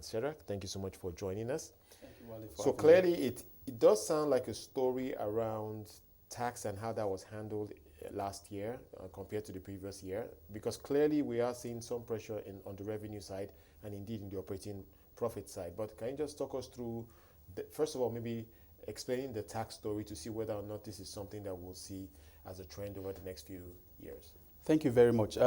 Shedrack, thank you so much for joining us. Thank you, Wale, for So having clearly, me. it does sound like a story around tax and how that was handled last year compared to the previous year, because clearly we are seeing some pressure on the revenue side and indeed in the operating profit side. But can you just talk us through, first of all, maybe explaining the tax story to see whether or not this is something that we'll see as a trend over the next few years? Thank you very much.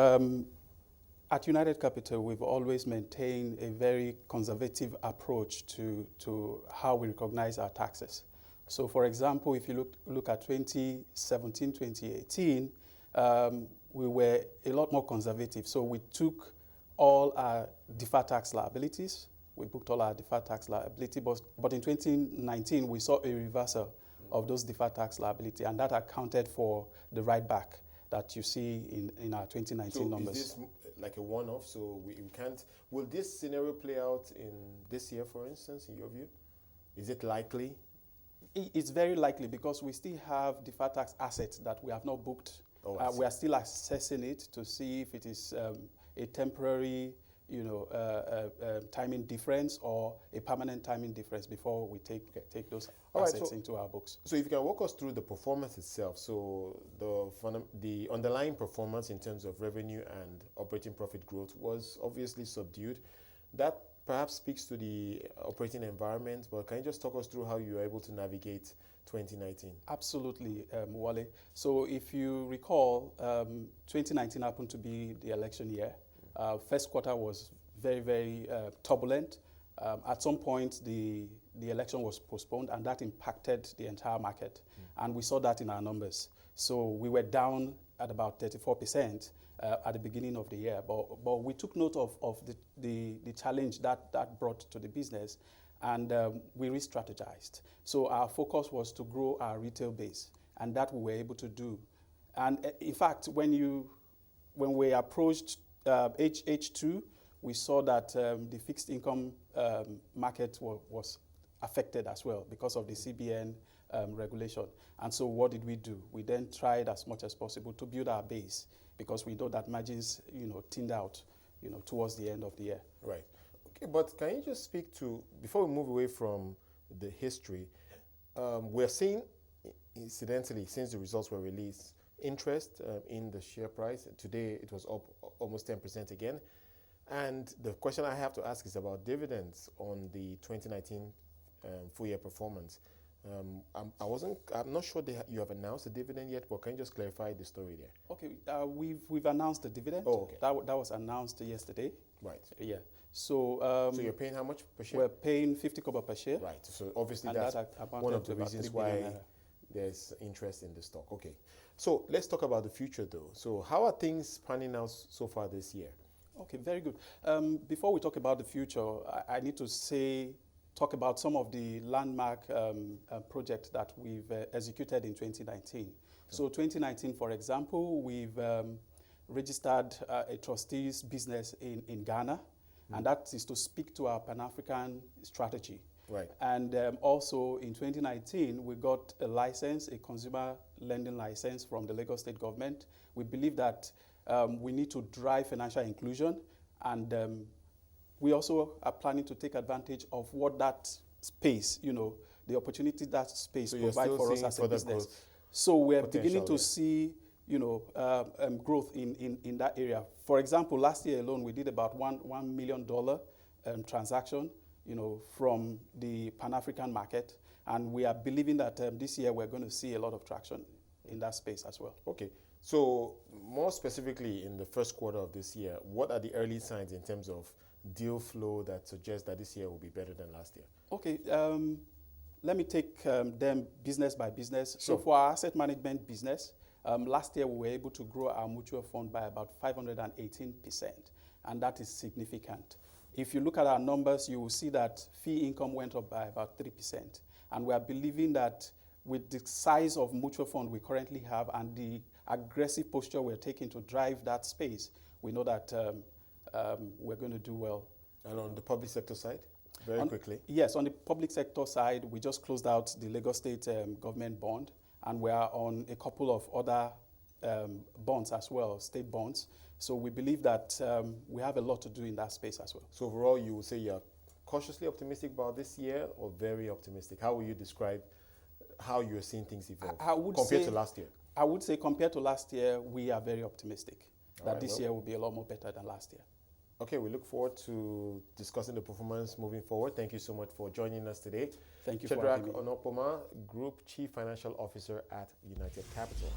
At United Capital, we've always maintained a very conservative approach to how we recognize our taxes. So, for example, if you look at 2017, 2018, we were a lot more conservative. So we took all our deferred tax liabilities. We booked all our deferred tax liability, but in 2019, we saw a reversal of those deferred tax liability, and that accounted for the write back that you see in our 2019 numbers. Is this like a one-off? So we can't. Will this scenario play out in this year, for instance, in your view? Is it likely? It's very likely because we still have deferred tax assets that we have not booked. We are still assessing it to see if it is a temporary, timing difference or a permanent timing difference before we take those assets into our books. So if you can walk us through the performance itself, so the underlying performance in terms of revenue and operating profit growth was obviously subdued. That perhaps speaks to the operating environment, but can you just talk us through how you were able to navigate 2019? Absolutely, Wale. So if you recall, 2019 happened to be the election year. First quarter was very, very turbulent. At some point, the election was postponed, and that impacted the entire market. And we saw that in our numbers. So we were down at about 34% at the beginning of the year. But we took note of the challenge that brought to the business, and we re-strategized. So our focus was to grow our retail base, and that we were able to do. And in fact, when we approached H2, we saw that the fixed income market was affected as well because of the CBN regulation. And so what did we do? We then tried as much as possible to build our base because we know that margins, thinned out, towards the end of the year. Right. Okay, but can you just speak to, before we move away from the history, we're seeing, incidentally, since the results were released, interest in the share price. Today, it was up almost 10% again. And the question I have to ask is about dividends on the 2019 full year performance. I'm not sure you have announced the dividend yet, but can you just clarify the story there? Okay, we've announced the dividend. Oh, okay. That was announced yesterday. Right. Yeah. So you're paying how much per share? We're paying 50 kobo per share. Right. So obviously and that's one of the about reasons 3 why billion naira. there's interest in the stock. Okay. So let's talk about the future though. So how are things panning out so far this year? Okay, very good. Before we talk about the future, I need to talk about some of the landmark projects that we've executed in 2019. So 2019, for example, we've registered a trustees business in Ghana, and that is to speak to our Pan-African strategy. Right. And also in 2019, we got a license, a consumer lending license from the Lagos State government. We believe that we need to drive financial inclusion, and we also are planning to take advantage of what that space, the opportunity that space provides for us as a business. So we're beginning to see, growth in that area. For example, last year alone, we did about $1 million transaction, from the Pan-African market, and we are believing that this year we're going to see a lot of traction in that space as well. Okay. So more specifically in the first quarter of this year, what are the early signs in terms of deal flow that suggests that this year will be better than last year? Okay, let me take them business by business. Sure. So for our asset management business, last year we were able to grow our mutual fund by about 518%, and that is significant. If you look at our numbers, you will see that fee income went up by about 3%, and we are believing that with the size of mutual fund we currently have and the aggressive posture we're taking to drive that space, we know that we're going to do well. And on the public sector side, very quickly? Yes, on the public sector side, we just closed out the Lagos State government bond, and we are on a couple of other bonds as well, state bonds. So we believe that we have a lot to do in that space as well. So overall, you would say you're cautiously optimistic about this year or very optimistic? How will you describe how you're seeing things evolve compared to last year? I would say compared to last year, we are very optimistic that right, this year will be a lot more better than last year. Okay, we look forward to discussing the performance moving forward. Thank you so much for joining us today. Thank you for having me. Shedrack Onakpoma, Group Chief Financial Officer at United Capital.